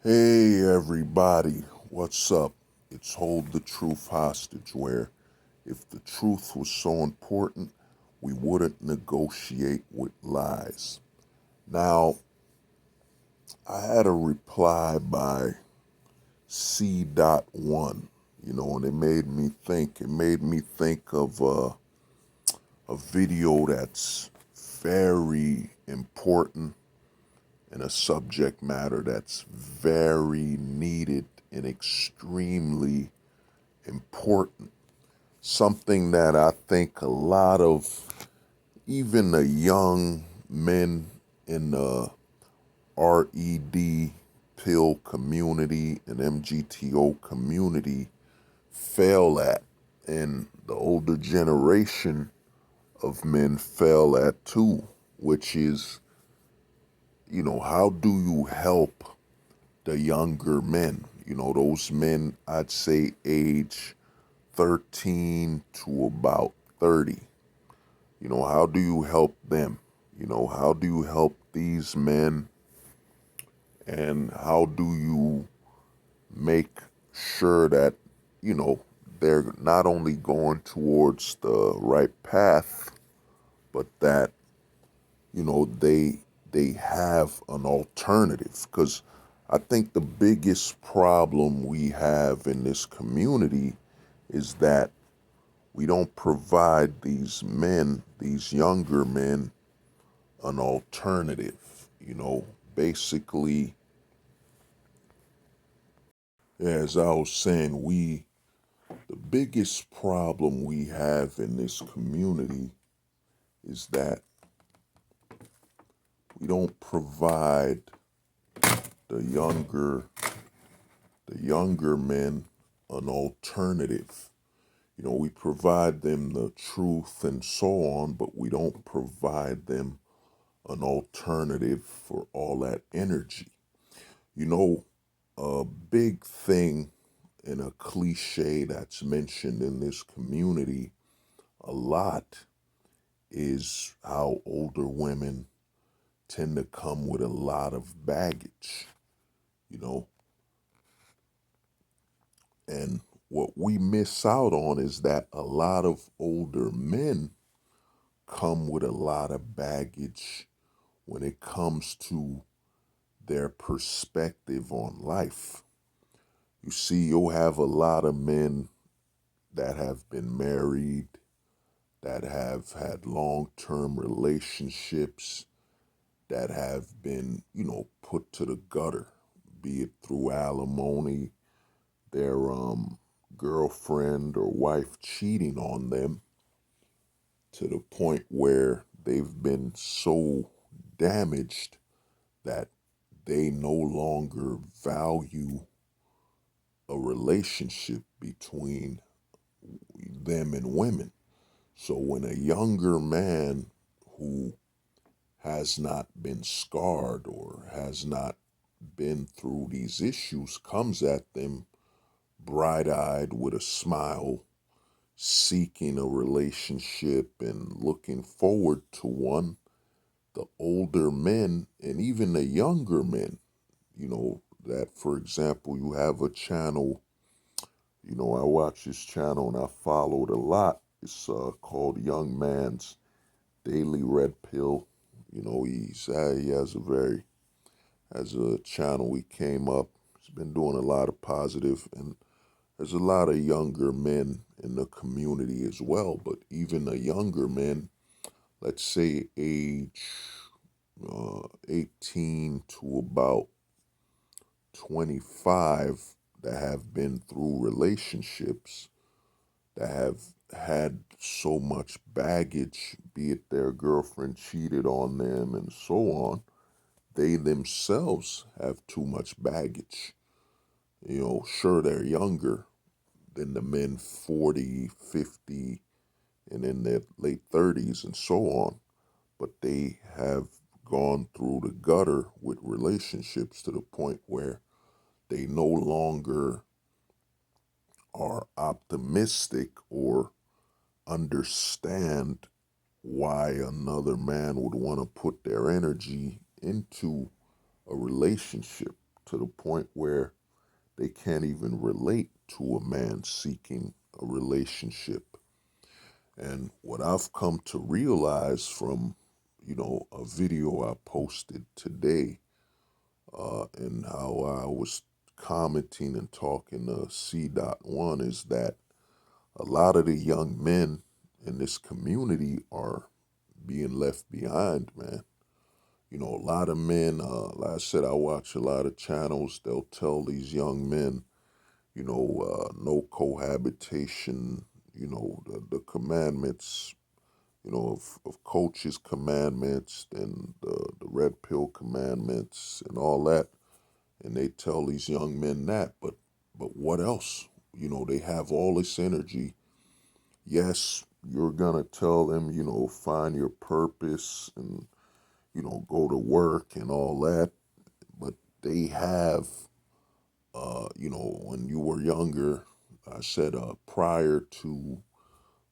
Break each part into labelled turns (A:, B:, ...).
A: Hey everybody, what's up? It's Hold the Truth Hostage, where if the truth was so important, we wouldn't negotiate with lies. Now, I had a reply by C.1, and it made me think. It made me think of a video that's very important and a subject matter that's very needed and extremely important. Something that I think a lot of even the young men in the RED pill community and MGTO community fail at, and the older generation of men fail at too, which is, how do you help the younger men? Those men, I'd say age 13 to about 30. How do you help them? How do you help these men? And how do you make sure that, you know, they're not only going towards the right path, but that, they have an alternative? Because I think the biggest problem we have in this community is that we don't provide these men, these younger men, an alternative. Basically, as I was saying, the biggest problem we have in this community is that we don't provide the younger, the younger men an alternative. We provide them the truth and so on, but we don't provide them an alternative for all that energy. You know, a big thing and a cliche that's mentioned in this community a lot is how older women tend to come with a lot of baggage, you know, and what we miss out on is that a lot of older men come with a lot of baggage when it comes to their perspective on life. You see, you'll have a lot of men that have been married, that have had long-term relationships, that have been, put to the gutter, be it through alimony, their girlfriend or wife cheating on them, to the point where they've been so damaged that they no longer value a relationship between them and women. So when a younger man who has not been scarred or has not been through these issues comes at them bright eyed with a smile, seeking a relationship and looking forward to one, the older men and even the younger men, that for example, you have a channel, I watch this channel and I followed a lot. It's called Young Man's Daily Red Pill. He has as a channel, he came up. He's been doing a lot of positive, and there's a lot of younger men in the community as well. But even the younger men, let's say age 18 to about 25, that have been through relationships, that have had so much baggage, be it their girlfriend cheated on them and so on, they themselves have too much baggage. Sure, they're younger than the men 40, 50, and in their late 30s and so on, but they have gone through the gutter with relationships to the point where they no longer are optimistic or understand why another man would want to put their energy into a relationship to the point where they can't even relate to a man seeking a relationship. And what I've come to realize from, a video I posted today, and how I was commenting and talking to C.1 is that a lot of the young men in this community are being left behind, man. A lot of men, like I said, I watch a lot of channels. They'll tell these young men, no cohabitation, the commandments, of coaches' commandments and the red pill commandments and all that. And they tell these young men that, but what else? They have all this energy. Yes, you're gonna tell them, find your purpose and, go to work and all that. But they have, when you were younger, I said, prior to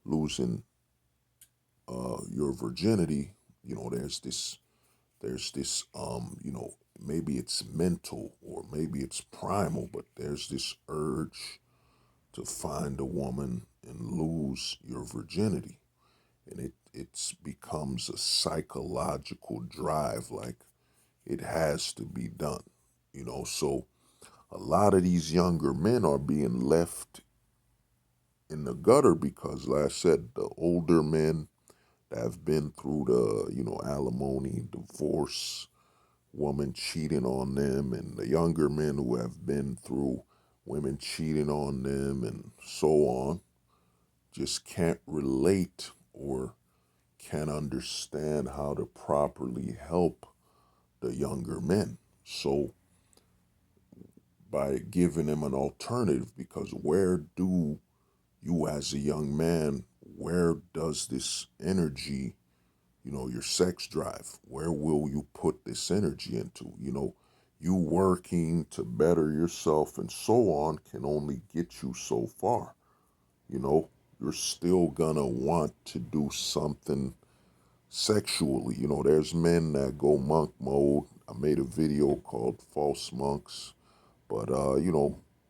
A: losing your virginity, there's this, maybe it's mental or maybe it's primal, but there's this urge to find a woman and lose your virginity. And it becomes a psychological drive, like it has to be done. So a lot of these younger men are being left in the gutter because, like I said, the older men that have been through the, alimony, divorce, woman cheating on them, and the younger men who have been through women cheating on them and so on, just can't relate or can't understand how to properly help the younger men. So by giving them an alternative, because where do you as a young man, where does this energy, your sex drive, where will you put this energy into? You working to better yourself and so on can only get you so far. You know, you're still gonna want to do something sexually. There's men that go monk mode. I made a video called False Monks, but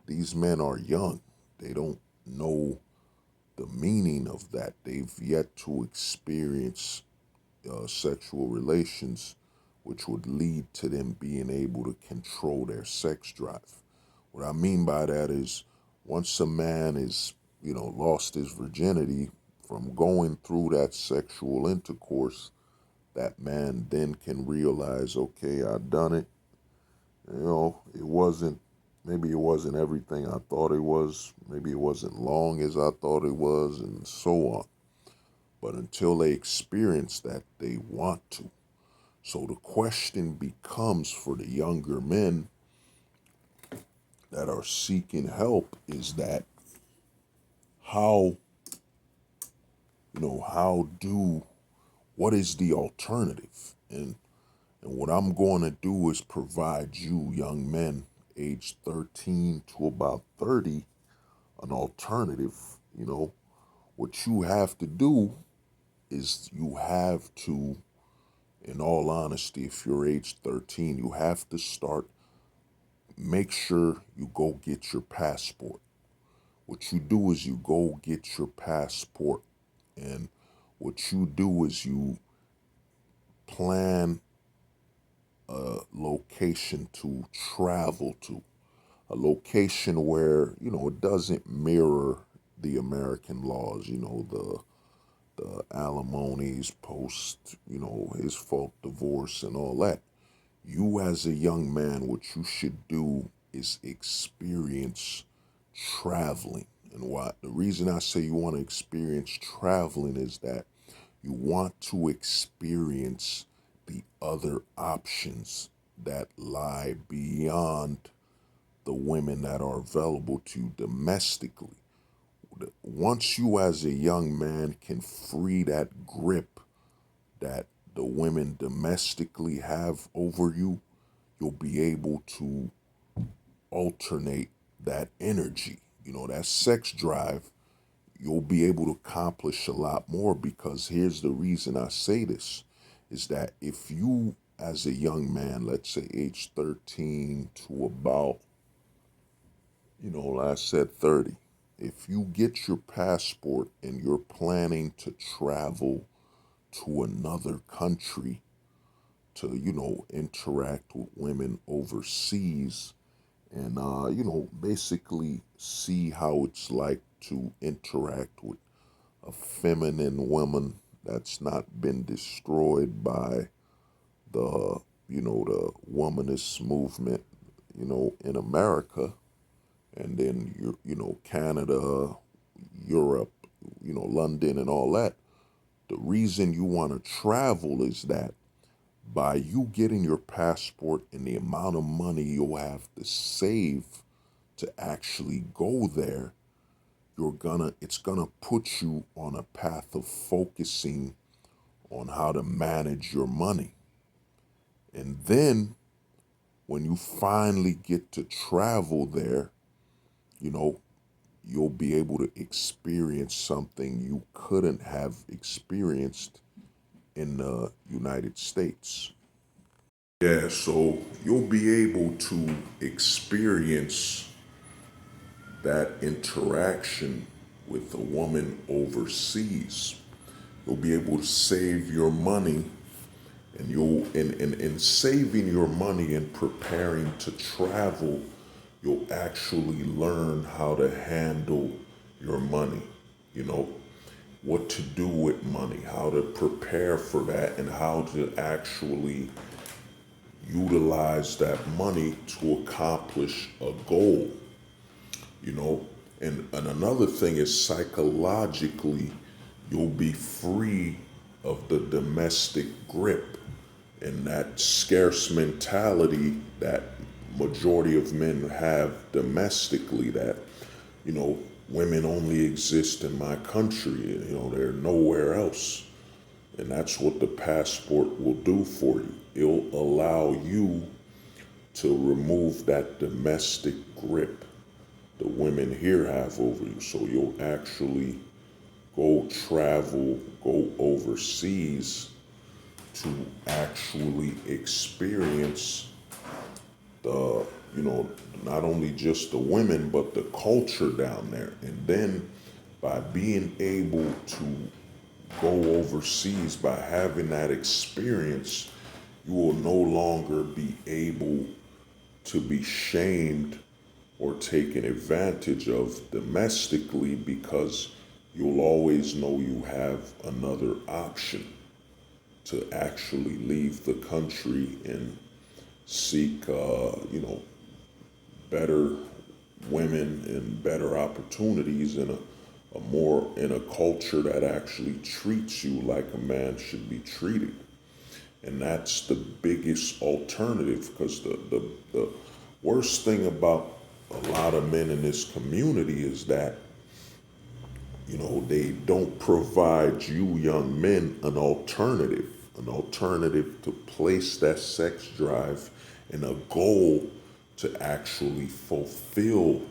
A: these men are young. They don't know the meaning of that. They've yet to experience sexual relations, which would lead to them being able to control their sex drive. What I mean by that is once a man is, lost his virginity from going through that sexual intercourse, that man then can realize, okay, I've done it. Maybe it wasn't everything I thought it was. Maybe it wasn't long as I thought it was, and so on. But until they experience that, they want to. So the question becomes for the younger men that are seeking help is that how, what is the alternative? And what I'm going to do is provide you, young men, age 13 to about 30, an alternative. What you have to do is you have to, in all honesty, if you're age 13, you have to make sure you go get your passport. What you do is you go get your passport. And what you do is you plan a location to travel to, a location where, it doesn't mirror the American laws, the alimonies post, his fault divorce and all that. You as a young man, what you should do is experience traveling. And the reason I say you want to experience traveling is that you want to experience the other options that lie beyond the women that are available to you domestically. Once you as a young man can free that grip that the women domestically have over you, you'll be able to alternate that energy, that sex drive. You'll be able to accomplish a lot more because here's the reason I say this is that if you as a young man, let's say age 13 to about, I said 30, if you get your passport and you're planning to travel to another country to, interact with women overseas and, basically see how it's like to interact with a feminine woman that's not been destroyed by the, the womanist movement, in America, and then Canada, Europe, London and all that. The reason you want to travel is that by you getting your passport and the amount of money you'll have to save to actually go there, it's gonna put you on a path of focusing on how to manage your money. And then when you finally get to travel there, you know, you'll be able to experience something you couldn't have experienced in the United States. Yeah, so you'll be able to experience that interaction with a woman overseas. You'll be able to save your money, and you'll in saving your money and preparing to travel, you'll actually learn how to handle your money, you know, what to do with money, how to prepare for that, and how to actually utilize that money to accomplish a goal, you know. And another thing is psychologically, you'll be free of the domestic grip and that scarce mentality that majority of men have domestically, that, women only exist in my country, they're nowhere else. And that's what the passport will do for you. It'll allow you to remove that domestic grip the women here have over you. So you'll actually go travel, go overseas to actually experience the, not only just the women, but the culture down there. And then by being able to go overseas, by having that experience, you will no longer be able to be shamed or taken advantage of domestically, because you'll always know you have another option to actually leave the country and seek, better women and better opportunities in a culture that actually treats you like a man should be treated. And that's the biggest alternative, because the worst thing about a lot of men in this community is that, they don't provide you young men an alternative to place that sex drive and a goal to actually fulfill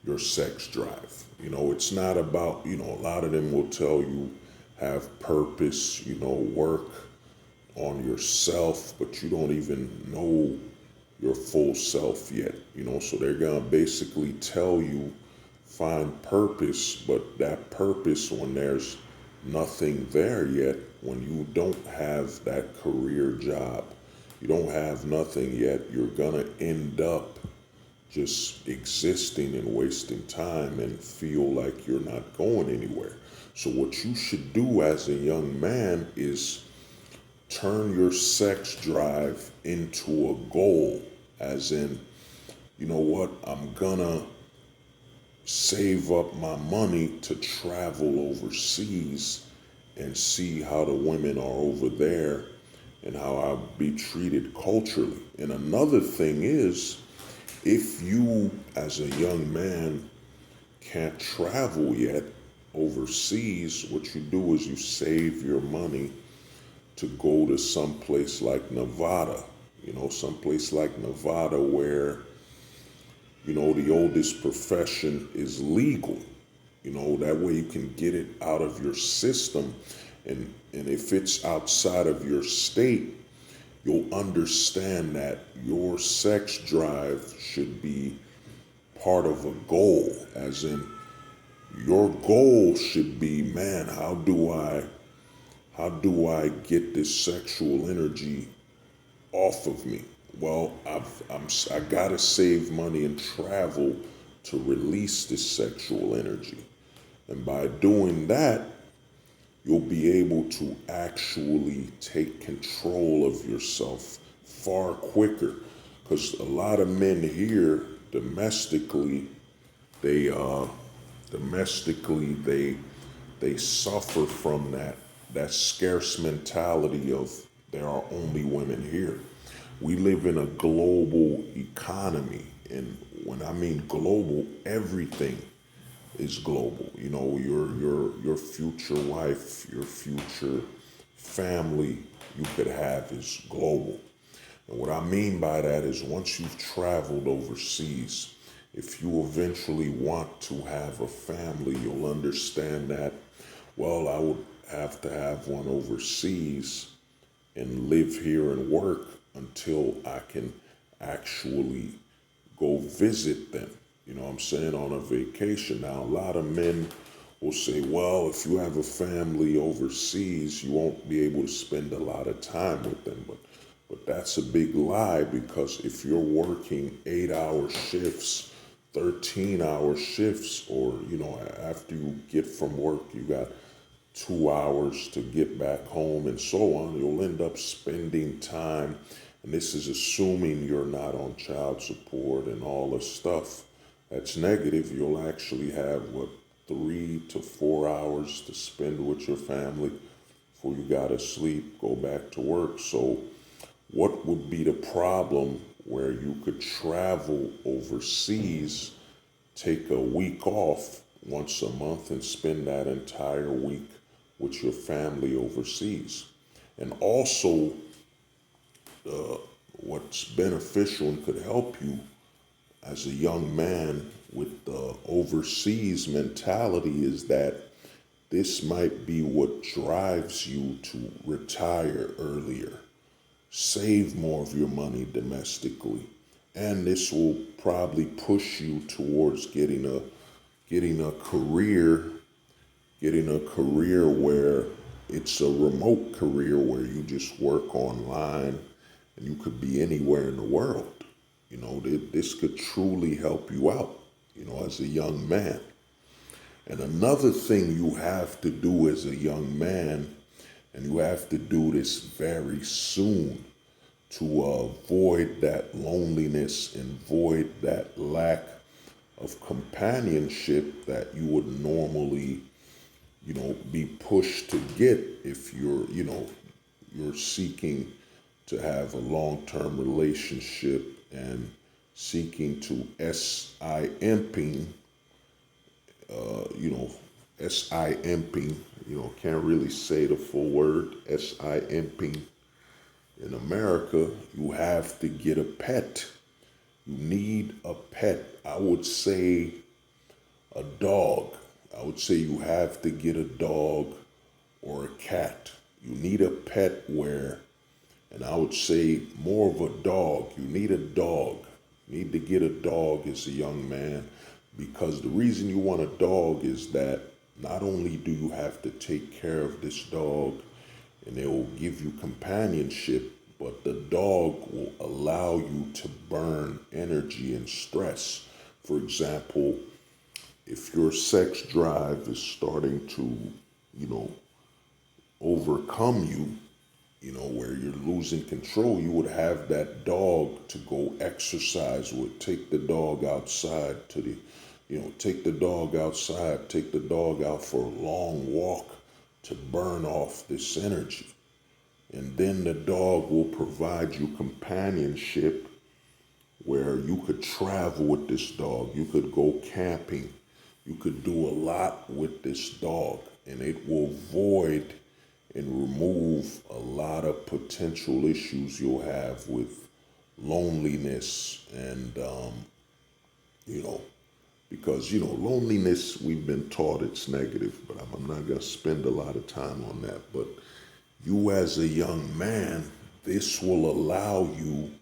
A: your sex drive. It's not about, a lot of them will tell you have purpose, work on yourself, but you don't even know your full self yet, so they're gonna basically tell you find purpose, but that purpose, when there's nothing there yet, when you don't have that career job, you don't have nothing yet, you're gonna end up just existing and wasting time and feel like you're not going anywhere. So what you should do as a young man is turn your sex drive into a goal, as in, you know what, I'm gonna save up my money to travel overseas and see how the women are over there and how I'll be treated culturally. And another thing is, if you as a young man can't travel yet overseas, what you do is you save your money to go to some place like Nevada, someplace like Nevada where, the oldest profession is legal. That way you can get it out of your system. And if it's outside of your state, you'll understand that your sex drive should be part of a goal, as in your goal should be, man, how do I get this sexual energy off of me? Well, I gotta save money and travel to release this sexual energy. And by doing that, you'll be able to actually take control of yourself far quicker. Because a lot of men here domestically, they domestically they suffer from that scarce mentality of there are only women here. We live in a global economy, and when I mean global, everything is global. You know, your future wife, your future family you could have is global. And what I mean by that is once you've traveled overseas, if you eventually want to have a family, you'll understand that, well, I would have to have one overseas and live here and work until I can actually go visit them. You know what I'm saying? On a vacation. Now, a lot of men will say, well, if you have a family overseas, you won't be able to spend a lot of time with them. But that's a big lie, because if you're working 8-hour shifts, 13-hour shifts, or, you know, after you get from work, you got 2 hours to get back home and so on, you'll end up spending time. And this is assuming you're not on child support and all the stuff that's negative. You'll actually have, 3 to 4 hours to spend with your family before you gotta sleep, go back to work. So what would be the problem where you could travel overseas, take a week off once a month, and spend that entire week with your family overseas? And also, what's beneficial and could help you as a young man with the overseas mentality is that this might be what drives you to retire earlier, save more of your money domestically, and this will probably push you towards getting a career where it's a remote career where you just work online and you could be anywhere in the world. You know, this could truly help you out, you know, as a young man. And another thing you have to do as a young man, and you have to do this very soon to avoid that loneliness and void that lack of companionship that you would normally, you know, be pushed to get if you're seeking to have a long-term relationship and seeking to S-I-Imping, S-I-Imping, can't really say the full word, S-I-Imping. In America, you have to get a pet. You need a pet. I would say a dog. I would say you have to get a dog or a cat. You need a pet and I would say more of a dog. You need a dog. You need to get a dog as a young man, because the reason you want a dog is that not only do you have to take care of this dog and it will give you companionship, but the dog will allow you to burn energy and stress. For example, if your sex drive is starting to, overcome you, where you're losing control, you would have that dog to go exercise with. Take the dog outside take the dog outside, take the dog out for a long walk to burn off this energy. And then the dog will provide you companionship where you could travel with this dog. You could go camping. You could do a lot with this dog, and it will void and remove a lot of potential issues you'll have with loneliness and, because, loneliness, we've been taught it's negative, but I'm not going to spend a lot of time on that. But you as a young man, this will allow you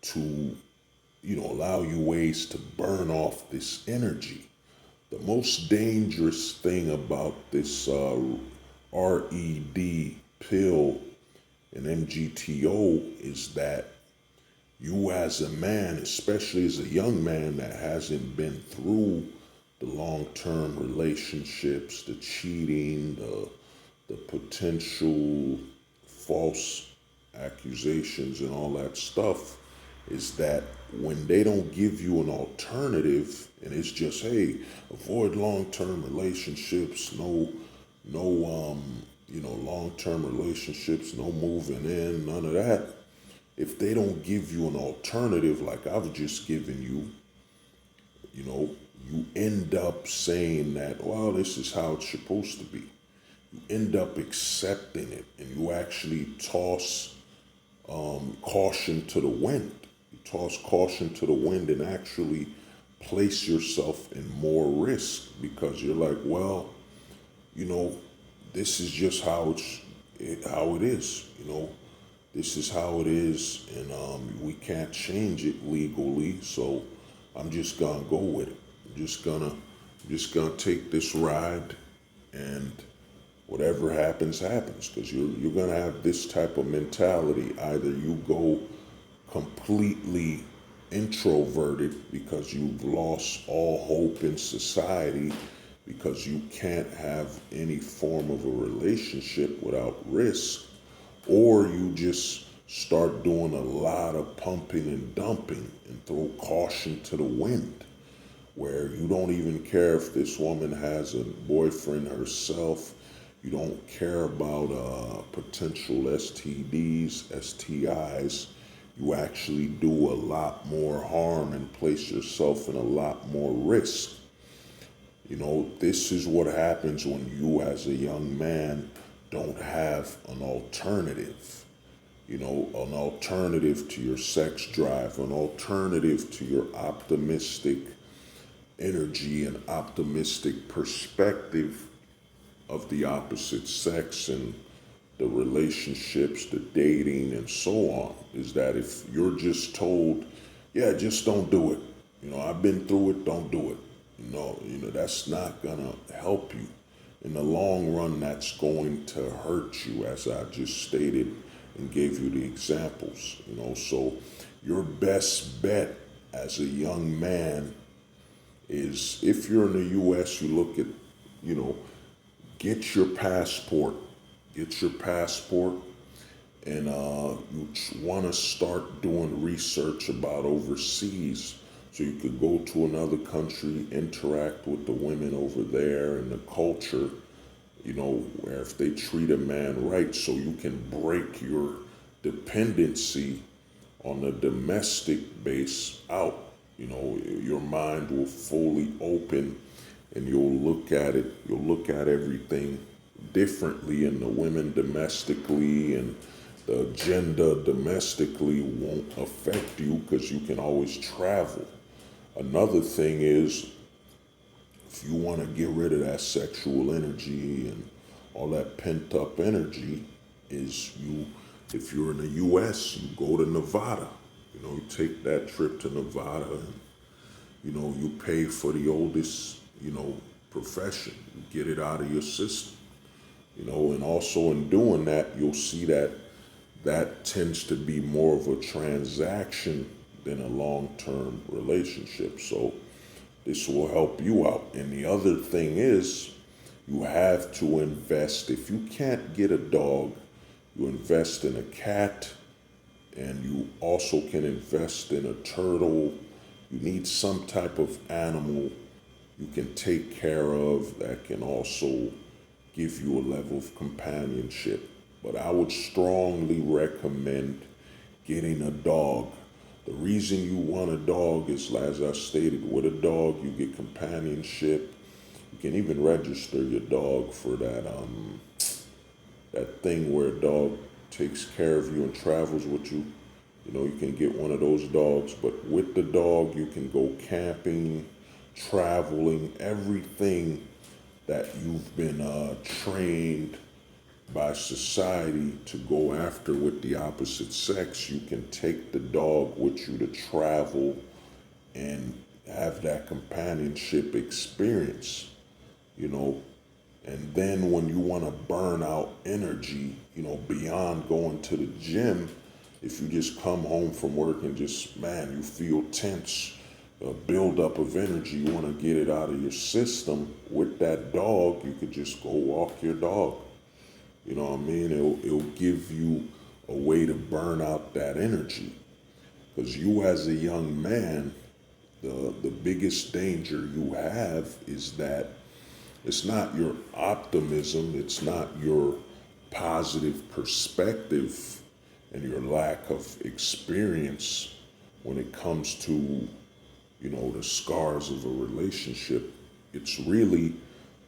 A: to, allow you ways to burn off this energy. The most dangerous thing about this RED pill and MGTO is that you, as a man, especially as a young man that hasn't been through the long-term relationships, the cheating, the potential false accusations and all that stuff, is that when they don't give you an alternative and it's just, hey, avoid long-term relationships, no long-term relationships, no moving in, none of that. If they don't give you an alternative like I've just given you, you end up saying that, well, this is how it's supposed to be. You end up accepting it, and you actually toss caution to the wind. You toss caution to the wind and actually place yourself in more risk because you're like, well, you know, this is just how it is. This is how it is, and we can't change it legally. So I'm just gonna go with it. I'm just gonna take this ride, and whatever happens, happens. Because you're gonna have this type of mentality. Either you go completely introverted because you've lost all hope in society, because you can't have any form of a relationship without risk, or you just start doing a lot of pumping and dumping and throw caution to the wind, where you don't even care if this woman has a boyfriend herself. You don't care about potential STDs, STIs. You actually do a lot more harm and place yourself in a lot more risk. This is what happens when you, as a young man, don't have an alternative. An alternative to your sex drive, an alternative to your optimistic energy and optimistic perspective of the opposite sex and the relationships, the dating, and so on. Is that if you're just told, yeah, just don't do it. I've been through it, don't do it. That's not gonna help you. In the long run, that's going to hurt you, as I just stated and gave you the examples. So your best bet as a young man is, if you're in the U.S., you look at, get your passport. Get your passport, and you want to start doing research about overseas, so you could go to another country, interact with the women over there and the culture, where if they treat a man right, so you can break your dependency on the domestic base out. Your mind will fully open, and you'll look at everything differently, and the women domestically and the agenda domestically won't affect you because you can always travel. Another thing is, if you want to get rid of that sexual energy and all that pent up energy, if you're in the US, you go to Nevada. You take that trip to Nevada, and you pay for the oldest, profession. You get it out of your system. And also in doing that, you'll see that that tends to be more of a transaction than a long-term relationship. So this will help you out. And the other thing is, you have to invest. If you can't get a dog, you invest in a cat, and you also can invest in a turtle. You need some type of animal you can take care of that can also give you a level of companionship. But I would strongly recommend getting a dog. The reason you want a dog is, as I stated, with a dog you get companionship. You can even register your dog for that thing where a dog takes care of you and travels with you. You can get one of those dogs, but with the dog you can go camping, traveling, everything that you've been trained by society to go after with the opposite sex, you can take the dog with you to travel and have that companionship experience, you know. And then when you want to burn out energy, beyond going to the gym, if you just come home from work and just, man, you feel tense, a buildup of energy, you want to get it out of your system with that dog, you could just go walk your dog. You know what I mean? It'll give you a way to burn out that energy. Because you as a young man, the biggest danger you have is that it's not your optimism, it's not your positive perspective and your lack of experience when it comes to, the scars of a relationship. It's really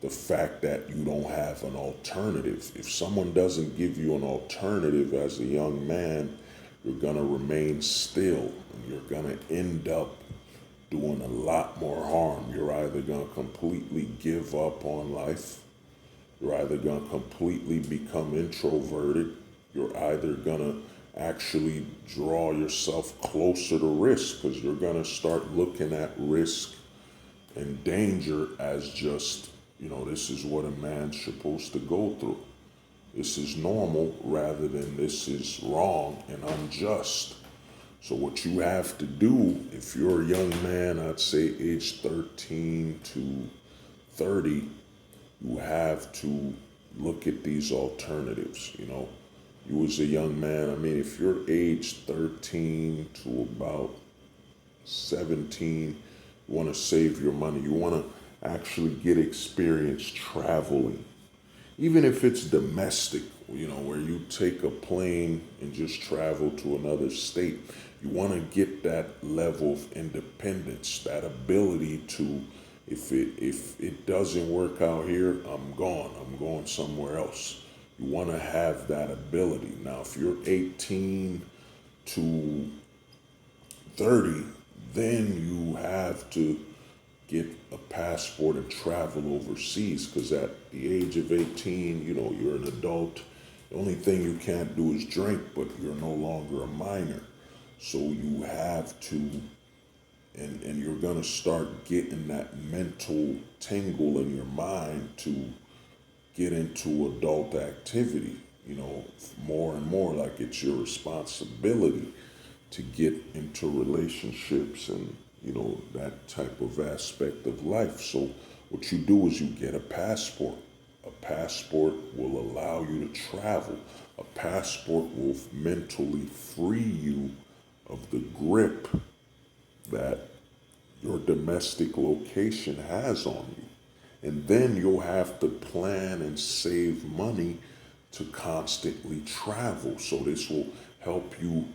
A: the fact that you don't have an alternative. If someone doesn't give you an alternative as a young man, you're going to remain still and you're going to end up doing a lot more harm. You're either going to completely give up on life, you're either going to completely become introverted, you're either going to actually draw yourself closer to risk because you're going to start looking at risk and danger as just, this is what a man's supposed to go through. This is normal rather than this is wrong and unjust. So what you have to do, if you're a young man, I'd say age 13 to 30, you have to look at these alternatives. You as a young man, if you're age 13 to about 17, you want to save your money. You want to actually get experience traveling. Even if it's domestic, where you take a plane and just travel to another state, you want to get that level of independence, that ability to, if it doesn't work out here, I'm gone. I'm going somewhere else. You want to have that ability. Now, if you're 18 to 30, then you have to get a passport and travel overseas because at the age of 18, you're an adult. The only thing you can't do is drink, but you're no longer a minor. So you have to, and you're going to start getting that mental tingle in your mind to get into adult activity, more and more like it's your responsibility to get into relationships and, that type of aspect of life. So what you do is you get a passport. A passport will allow you to travel. A passport will mentally free you of the grip that your domestic location has on you. And then you'll have to plan and save money to constantly travel. So this will help you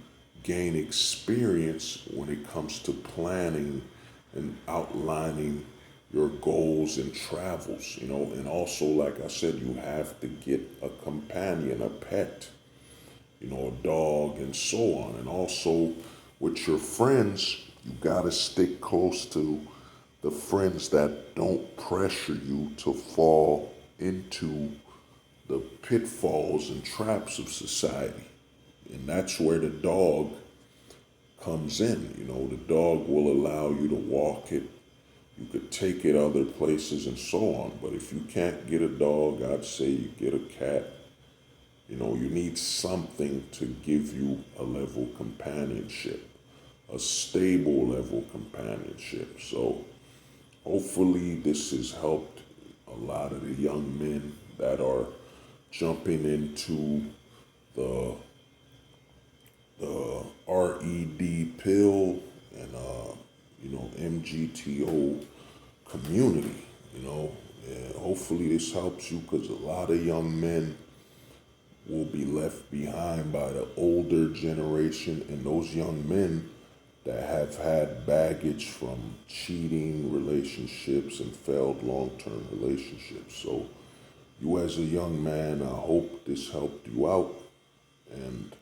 A: gain experience when it comes to planning and outlining your goals and travels, and also, like I said, you have to get a companion, a pet, a dog and so on. And also with your friends, you gotta stick close to the friends that don't pressure you to fall into the pitfalls and traps of society. And that's where the dog comes in. The dog will allow you to walk it. You could take it other places and so on. But if you can't get a dog, I'd say you get a cat. You need something to give you a level companionship, a stable level companionship. So hopefully this has helped a lot of the young men that are jumping into the RED pill and MGTO community. And hopefully this helps you because a lot of young men will be left behind by the older generation, and those young men that have had baggage from cheating relationships and failed long-term relationships. So you as a young man, I hope this helped you out. And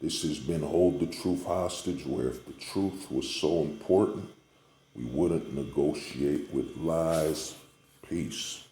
A: this has been Hold the Truth Hostage, where if the truth was so important, we wouldn't negotiate with lies. Peace.